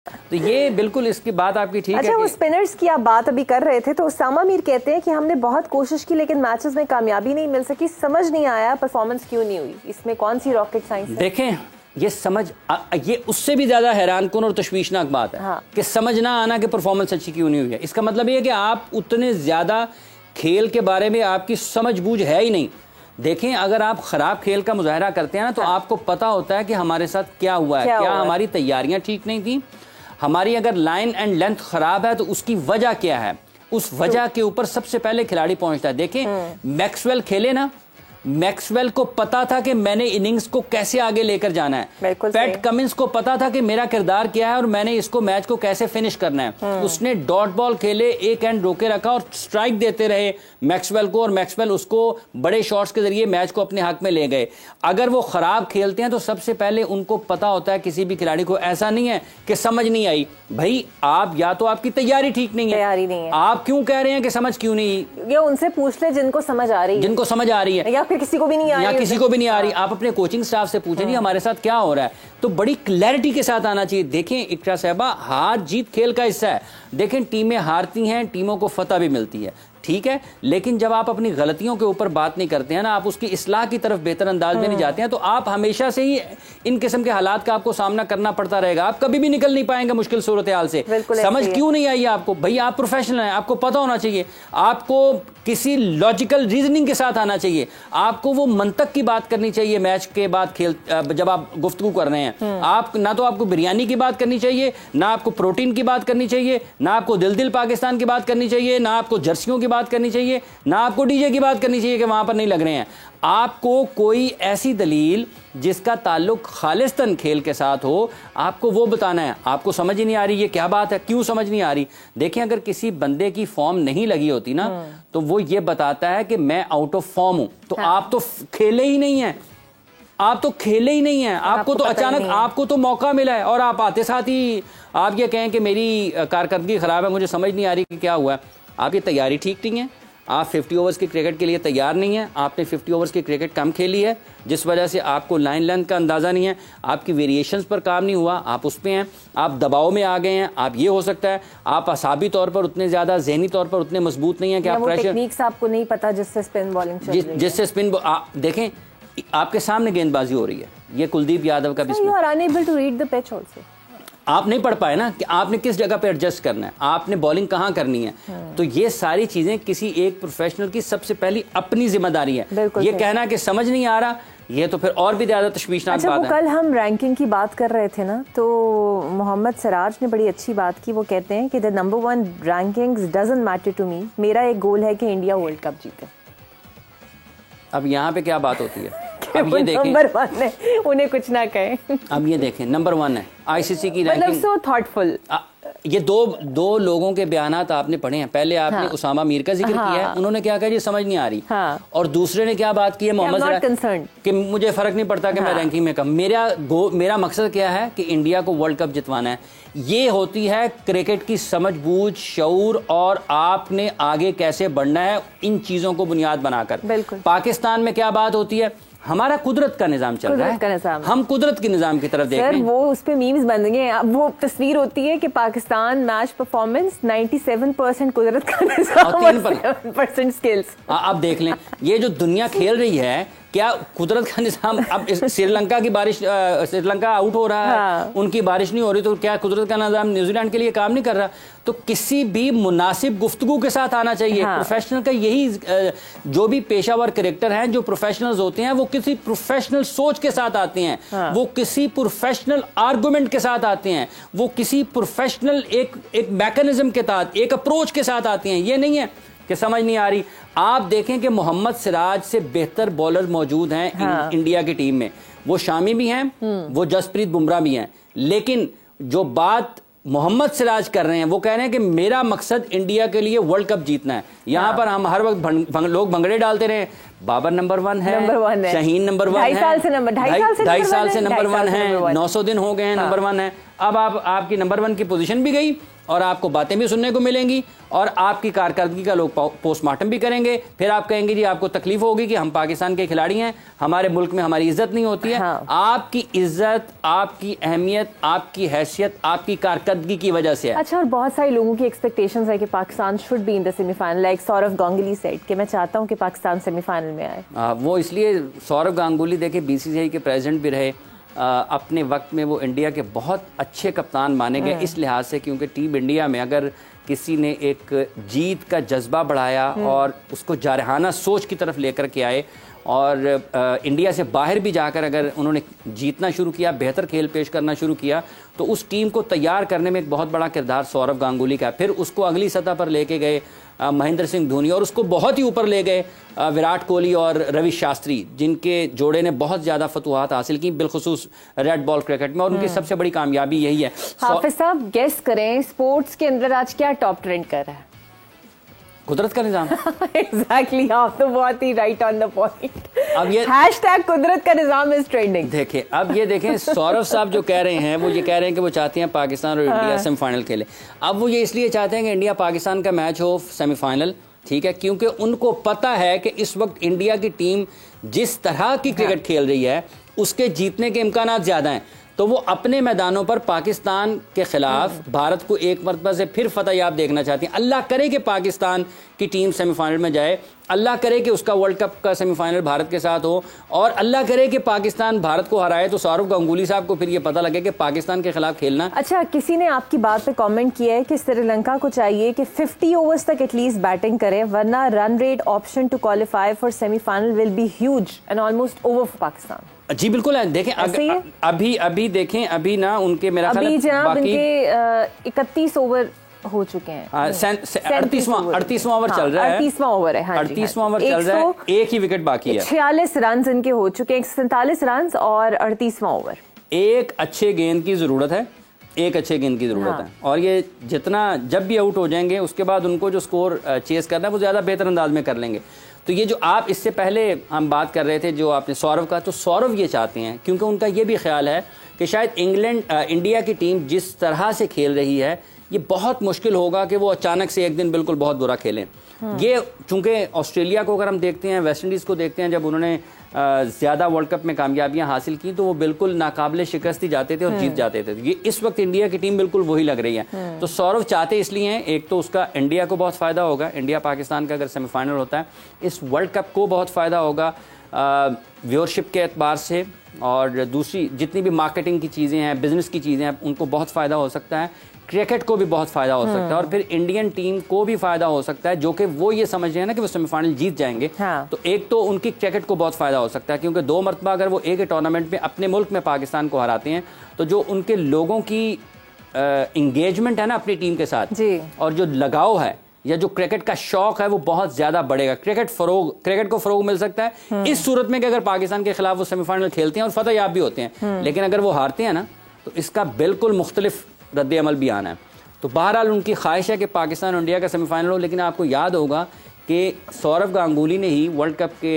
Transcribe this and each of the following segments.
तो ये बिल्कुल इसकी बात आपकी ठीक है। अच्छा, वो स्पिनर्स की आप बात अभी कर रहे थे, तो उसामा मीर कहते हैं कि हमने बहुत कोशिश की लेकिन मैचेस में कामयाबी नहीं मिल सकी, समझ नहीं आया परफॉर्मेंस क्यों नहीं हुई। इसमें कौन सी रॉकेट साइंस है? देखें, ये उससे भी ज्यादा हैरानकुन और तशवीशनाक बात है। हाँ। कि समझ ना आना कि परफॉर्मेंस अच्छी क्यों नहीं हुई है। इसका मतलब ये है कि आप उतने ज्यादा खेल के बारे में आपकी समझ बूझ है ही नहीं। देखें, अगर आप खराब खेल का मुजाहरा करते हैं ना, तो आपको पता होता है कि हमारे साथ क्या हुआ है, क्या हमारी तैयारियां ठीक नहीं थी, हमारी अगर लाइन एंड लेंथ खराब है तो उसकी वजह क्या है, उस वजह के ऊपर सबसे पहले खिलाड़ी पहुंचता है। देखें, मैक्सवेल खेले ना, मैक्सवेल को पता था कि मैंने इनिंग्स को कैसे आगे लेकर जाना है। पैट कमिंस को पता था कि मेरा किरदार क्या है और मैंने इसको मैच को कैसे फिनिश करना है। उसने डॉट बॉल खेले, एक एंड रोके रखा और स्ट्राइक देते रहे मैक्सवेल को, और मैक्सवेल उसको बड़े शॉट्स के जरिए मैच को अपने हक में ले गए। अगर वो खराब खेलते हैं तो सबसे पहले उनको पता होता है, किसी भी खिलाड़ी को ऐसा नहीं है कि समझ नहीं आई। भाई, आप या तो आपकी तैयारी ठीक नहीं है, आप क्यों कह रहे हैं कि समझ क्यों नहीं? ये उनसे पूछ ले जिनको समझ आ रही है, जिनको समझ आ रही है, या किसी को भी नहीं आ रही, या किसी को भी नहीं आ रही। आप अपने कोचिंग स्टाफ से पूछें जी हमारे साथ क्या हो रहा है, तो बड़ी क्लैरिटी के साथ आना चाहिए। देखें इकरा साहबा, हार जीत खेल का हिस्सा है। देखें, टीमें हारती हैं, टीमों को फतह भी मिलती है, ठीक है, लेकिन जब आप अपनी गलतियों के ऊपर बात नहीं करते हैं ना, आप उसकी इस्लाह की तरफ बेहतर अंदाज में नहीं जाते हैं, तो आप हमेशा से ही इन किस्म के हालात का आपको सामना करना पड़ता रहेगा। आप कभी भी निकल नहीं पाएंगे मुश्किल सूरत हाल से। समझ क्यों नहीं आई आपको? भाई, आप प्रोफेशनल हैं, आपको पता होना चाहिए, आपको किसी लॉजिकल रीजनिंग के साथ आना चाहिए, आपको वो मंतक की बात करनी चाहिए मैच के बाद, खेल जब आप गुफ्तगू कर रहे हैं। आप ना तो आपको बिरयानी की बात करनी चाहिए, ना आपको प्रोटीन की बात करनी चाहिए, ना आपको दिल दिल पाकिस्तान की बात करनी चाहिए, ना आपको जर्सियों की बात करनी चाहिए, ना आपको डीजे की बात करनी चाहिए कि वहां पर नहीं लग रहे हैं। आपको कोई ऐसी दलील जिसका ताल्लुक खालिस्तन खेल के साथ हो, आपको वो बताना है। आपको समझ ही नहीं आ रही, ये क्या बात है, क्यों समझ नहीं आ रही? देखें, अगर किसी बंदे की फॉर्म नहीं लगी होती ना, तो वो ये बताता है कि मैं आउट ऑफ फॉर्म हूं। तो आप तो खेले ही नहीं हैं, आप तो खेले ही नहीं हैं, आपको तो अचानक आपको तो मौका मिला है और आप आते साथ ही आप ये कहें कि मेरी कारकर्दगी खराब है, मुझे समझ नहीं आ रही कि क्या हुआ है। आपकी तैयारी ठीक नहीं है, आप 50 ओवर्स की क्रिकेट के लिए तैयार नहीं है, आपने 50 ओवर्स की क्रिकेट कम खेली है, जिस वजह से आपको लाइन लेंथ का अंदाज़ा नहीं है, आपकी वेरिएशंस पर काम नहीं हुआ, आप उस पे हैं, आप दबाव में आ गए हैं। आप ये हो सकता है आप असाबी तौर पर उतने ज़्यादा, जहनी तौर पर उतने मजबूत नहीं है कि आप प्रेशर, टेक्निक्स आपको नहीं पता जिससे स्पिन बॉलिंग, जिससे स्पिन। देखें, आपके सामने गेंदबाजी हो रही है, ये कुलदीप यादव का भी, you are unable to read the pitch also. आप नहीं पढ़ पाए ना कि आपने किस जगह पे एडजस्ट करना है, आपने बॉलिंग कहाँ करनी है। तो ये सारी चीजें किसी एक प्रोफेशनल की सबसे पहली अपनी जिम्मेदारी है। ये कहना कि समझ नहीं आ रहा, ये तो फिर और भी ज्यादा तशवीशनाक बात है। कल हम रैंकिंग की बात कर रहे थे ना, तो मोहम्मद सिराज ने बड़ी अच्छी बात की। वो कहते हैं कि the number 1 rankings doesn't matter to me, मेरा एक गोल है कि इंडिया वर्ल्ड कप जीते। अब यहाँ पे क्या बात होती है? अब ये देखें, नंबर 1 है, उन्हें कुछ ना कहें। अब ये देखें, नंबर 1 है आईसीसी की रैंकिंग। मतलब सो थॉटफुल। ये दो लोगों के बयानात आपने पढ़े हैं। पहले आपने उसामा मीर का जिक्र किया है, उन्होंने क्या कहा, ये समझ नहीं आ रही। और दूसरे ने क्या बात की है, मोहम्मद सिराज, कि मुझे फर्क नहीं पड़ता कि मैं रैंकिंग में कम, मेरा मकसद क्या है कि इंडिया को वर्ल्ड कप जितवाना है। ये होती है क्रिकेट की समझ बूझ, शऊर, और आपने आगे कैसे बढ़ना है, इन चीजों को बुनियाद बनाकर। पाकिस्तान में क्या बात होती है, हमारा कुदरत का निजाम चल रहा है, हम कुदरत के निजाम की तरफ देख रहे हैं। वो उस पे मीम्स बन गए। अब वो तस्वीर होती है कि पाकिस्तान मैच परफॉर्मेंस 97% कुदरत का निजाम और 3% स्किल्स। आप देख लें, ये जो दुनिया खेल रही है, क्या कुदरत का निजाम? अब श्रीलंका की बारिश, श्रीलंका आउट हो रहा है, उनकी बारिश नहीं हो रही, तो क्या कुदरत का निजाम न्यूजीलैंड के लिए काम नहीं कर रहा? तो किसी भी मुनासिब गुफ्तगू के साथ आना चाहिए। प्रोफेशनल का यही, जो भी पेशावर कैरेक्टर हैं, जो प्रोफेशनल्स होते हैं, वो किसी प्रोफेशनल सोच के साथ आते हैं, वो किसी प्रोफेशनल आर्गुमेंट के साथ आते हैं, वो किसी प्रोफेशनल एक मैकेनिज्म के साथ, एक अप्रोच के साथ आते हैं। ये नहीं है कि समझ नहीं आ रही। आप देखें कि मोहम्मद सिराज से बेहतर बॉलर मौजूद हैं इंडिया की टीम में। वो शामी भी हैं, वो जसप्रीत बुमराह भी हैं, लेकिन जो बात मोहम्मद सिराज कर रहे हैं, वो कह रहे हैं कि मेरा मकसद इंडिया के लिए वर्ल्ड कप जीतना है। यहाँ पर हम हर वक्त लोग भंगड़े डालते रहे, बाबर नंबर 1 है, शहीन नंबर 1 है, 2.5 साल से नंबर 1 है, 900 दिन हो गए हैं, नंबर 1 है। अब आपकी नंबर 1 की पोजीशन भी गई और आपको बातें भी सुनने को मिलेंगी और आपकी कारकर्दगी का लोग पोस्टमार्टम भी करेंगे। फिर आप कहेंगे जी आपको तकलीफ होगी कि हम पाकिस्तान के खिलाड़ी हैं, हमारे मुल्क में हमारी इज्जत नहीं होती है। हाँ। आपकी इज्जत, आपकी अहमियत, आपकी हैसियत आपकी कारकर्दगी की वजह से है। अच्छा, और बहुत सारे लोगों की एक्सपेक्टेशंस है कि Pakistan should be in the semifinal, like Sourav Ganguly said कि मैं चाहता हूं कि पाकिस्तान सेमीफाइनल में आए। वो इसलिए सौरव गांगुली देखे बीसीसीआई के प्रेसिडेंट भी रहे, अपने वक्त में वो इंडिया के बहुत अच्छे कप्तान माने गए इस लिहाज से क्योंकि टीम इंडिया में अगर किसी ने एक जीत का जज्बा बढ़ाया और उसको जारहाना सोच की तरफ लेकर के आए और इंडिया से बाहर भी जाकर अगर उन्होंने जीतना शुरू किया, बेहतर खेल पेश करना शुरू किया, तो उस टीम को तैयार करने में एक बहुत बड़ा किरदार सौरव गांगुली का। फिर उसको अगली सतह पर लेके गए महेंद्र सिंह धोनी और उसको बहुत ही ऊपर ले गए विराट कोहली और रवि शास्त्री, जिनके जोड़े ने बहुत ज़्यादा फतुहात हासिल की बिलखुसूस रेड बॉल क्रिकेट में, और उनकी सबसे बड़ी कामयाबी यही है। हाफिज साहब गेस करें स्पोर्ट्स के अंदर आज क्या टॉप ट्रेंड कर रहा है? कुदरत का निजाम। एग्जैक्टली, आप तो बहुत ही राइट ऑन द पॉइंट। अब ये हैशटैग कुदरत का निजाम इज ट्रेंडिंग। देखें, अब ये देखें सौरव साहब जो कह रहे हैं, वो ये कह रहे हैं कि वो चाहते हैं पाकिस्तान और इंडिया सेमीफाइनल खेले। अब वो ये इसलिए चाहते हैं कि इंडिया पाकिस्तान का मैच हो सेमीफाइनल, ठीक है, क्योंकि उनको पता है कि इस वक्त इंडिया की टीम जिस तरह की क्रिकेट खेल रही है उसके जीतने के इम्कानात ज़्यादा हैं। तो वो अपने मैदानों पर पाकिस्तान के खिलाफ भारत को एक मरतबा से फिर फतह याब देखना चाहती हैं। अल्लाह करे कि पाकिस्तान की टीम सेमीफाइनल में जाए, अल्लाह करे कि उसका वर्ल्ड कप का सेमीफाइनल भारत के साथ हो, और अल्लाह करे कि पाकिस्तान भारत को हराए तो सौरव गांगुली साहब को फिर ये पता लगे कि पाकिस्तान के खिलाफ खेलना। अच्छा, किसी ने आपकी बात पे कमेंट किया है कि श्रीलंका को चाहिए कि 50 ओवर्स तक एटलीस्ट बैटिंग करे, वरना run rate option to qualify for semifinal will be huge and almost over for Pakistan. जी बिल्कुल है। देखें अभी देखें, अभी ना उनके मेरा ख्याल अभी जनाब इनके 31 ओवर हो चुके हैं। 38वां ओवर चल रहा है। 38वां ओवर है। 38वां ओवर चल रहा है, एक ही विकेट बाकी है। 46 रन इनके हो चुके हैं, 47 रन और 38वां ओवर। एक अच्छे गेंद की जरूरत है, एक अच्छे गेंद की जरूरत है, और ये जितना जब भी आउट हो जाएंगे उसके बाद उनको जो स्कोर चेस करना है वो ज्यादा बेहतर अंदाज में कर लेंगे। तो ये जो आप इससे पहले हम बात कर रहे थे जो आपने सौरव का, तो सौरव ये चाहते हैं क्योंकि उनका ये भी ख्याल है कि शायद इंडिया की टीम जिस तरह से खेल रही है ये बहुत मुश्किल होगा कि वो अचानक से एक दिन बिल्कुल बहुत बुरा खेलें। ये चूंकि ऑस्ट्रेलिया को अगर हम देखते हैं, वेस्ट इंडीज़ को देखते हैं, जब उन्होंने ज़्यादा वर्ल्ड कप में कामयाबियां हासिल की तो वो बिल्कुल नाकाबिले शिकस्त ही जाते थे और जीत जाते थे। ये इस वक्त इंडिया की टीम बिल्कुल वही लग रही है। तो सौरव चाहते इसलिए हैं, एक तो उसका इंडिया को बहुत फ़ायदा होगा, इंडिया पाकिस्तान का अगर सेमीफाइनल होता है, इस वर्ल्ड कप को बहुत फ़ायदा होगा व्यूअरशिप के एतबार से, और दूसरी जितनी भी मार्केटिंग की चीज़ें हैं, बिजनेस की चीज़ें हैं, उनको बहुत फ़ायदा हो सकता है, क्रिकेट को भी बहुत फ़ायदा हो सकता है, और फिर इंडियन टीम को भी फ़ायदा हो सकता है, जो कि वो ये समझ रहे हैं ना कि वो सेमीफाइनल जीत जाएंगे। हाँ। तो एक तो उनकी क्रिकेट को बहुत फ़ायदा हो सकता है क्योंकि 2 मरतबा अगर वो एक ही टूर्नामेंट में अपने मुल्क में पाकिस्तान को हराते हैं तो जो उनके लोगों की इंगेजमेंट है ना अपनी टीम के साथ जी, और जो लगाव है या जो क्रिकेट का शौक है वो बहुत ज्यादा बढ़ेगा। क्रिकेट को फरोग मिल सकता है इस सूरत में कि अगर पाकिस्तान के खिलाफ वो सेमीफाइनल खेलते हैं और फतह याब भी होते हैं, लेकिन अगर वो हारते हैं ना तो इसका बिल्कुल मुख्तलिफ रद्द अमल भी आना है। तो बहरहाल उनकी ख्वाहिश है कि पाकिस्तान और इंडिया का सेमीफाइनल हो, लेकिन आपको याद होगा कि सौरव गांगुली ने ही वर्ल्ड कप के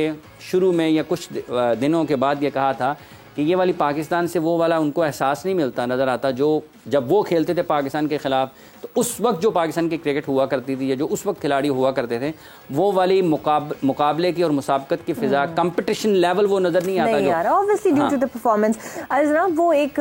शुरू में या कुछ दिनों के बाद ये कहा था कि ये वाली पाकिस्तान से वो वाला उनको एहसास नहीं मिलता नज़र आता जो जब वो खेलते थे पाकिस्तान के खिलाफ। तो उस वक्त जो पाकिस्तान की क्रिकेट हुआ करती थी या जो उस वक्त खिलाड़ी हुआ करते थे वो वाली मुकाबले की और मुसाबकत की फिजा, कंपटीशन लेवल वो नज़र नहीं आता नहीं आ रहा obviously due to the performance. जनाब वो एक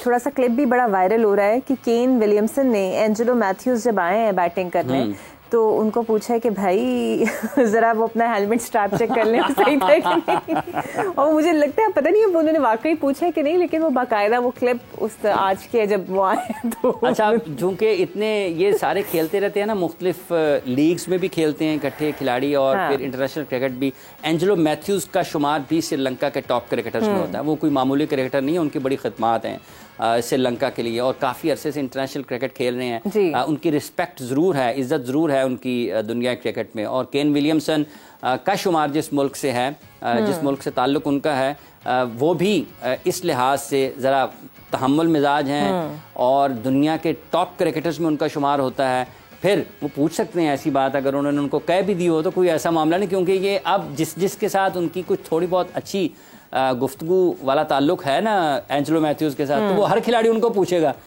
थोड़ा सा क्लिप भी बड़ा वायरल हो रहा है कि केन विलियमसन ने एंजेलो मैथ्यूज जब आए हैं बैटिंग करने तो उनको पूछा है कि भाई जरा वो अपना हेलमेट स्ट्रैप चेक कर लें सही था कि नहीं। और मुझे लगता है पता नहीं अब उन्होंने वाकई पूछा है कि नहीं, लेकिन वो बाकायदा वो क्लिप उस आज के जब वो आए तो अच्छा, चूंकि इतने ये सारे खेलते रहते हैं ना, मुख्तलिफ लीग्स में भी खेलते हैं इकट्ठे खिलाड़ी और हाँ। फिर इंटरनेशनल क्रिकेट भी। एंजेलो मैथ्यूज का शुमार भी श्रीलंका के टॉप क्रिकेटर्स में होता है। वो कोई मामूली क्रिकेटर नहीं है, उनकी बड़ी खिदमात हैं श्रीलंका के लिए और काफ़ी अरसे से इंटरनेशनल क्रिकेट खेल रहे हैं। उनकी रिस्पेक्ट ज़रूर है, इज़्ज़त ज़रूर है उनकी दुनिया क्रिकेट में। और केन विलियमसन का शुमार जिस मुल्क से है, जिस मुल्क से ताल्लुक़ उनका है, वो भी इस लिहाज से ज़रा तहम्मुल मिजाज हैं और दुनिया के टॉप क्रिकेटर्स में उनका शुमार होता है। फिर वो पूछ सकते हैं ऐसी बात अगर उन्होंने उनको कह भी दी हो तो कोई ऐसा मामला नहीं, क्योंकि ये अब जिसके साथ उनकी कुछ थोड़ी बहुत अच्छी गुफ्तगू वाला ताल्लुक है ना एंजेलो मैथ्यूज के साथ, तो वो हर खिलाड़ी उनको पूछेगा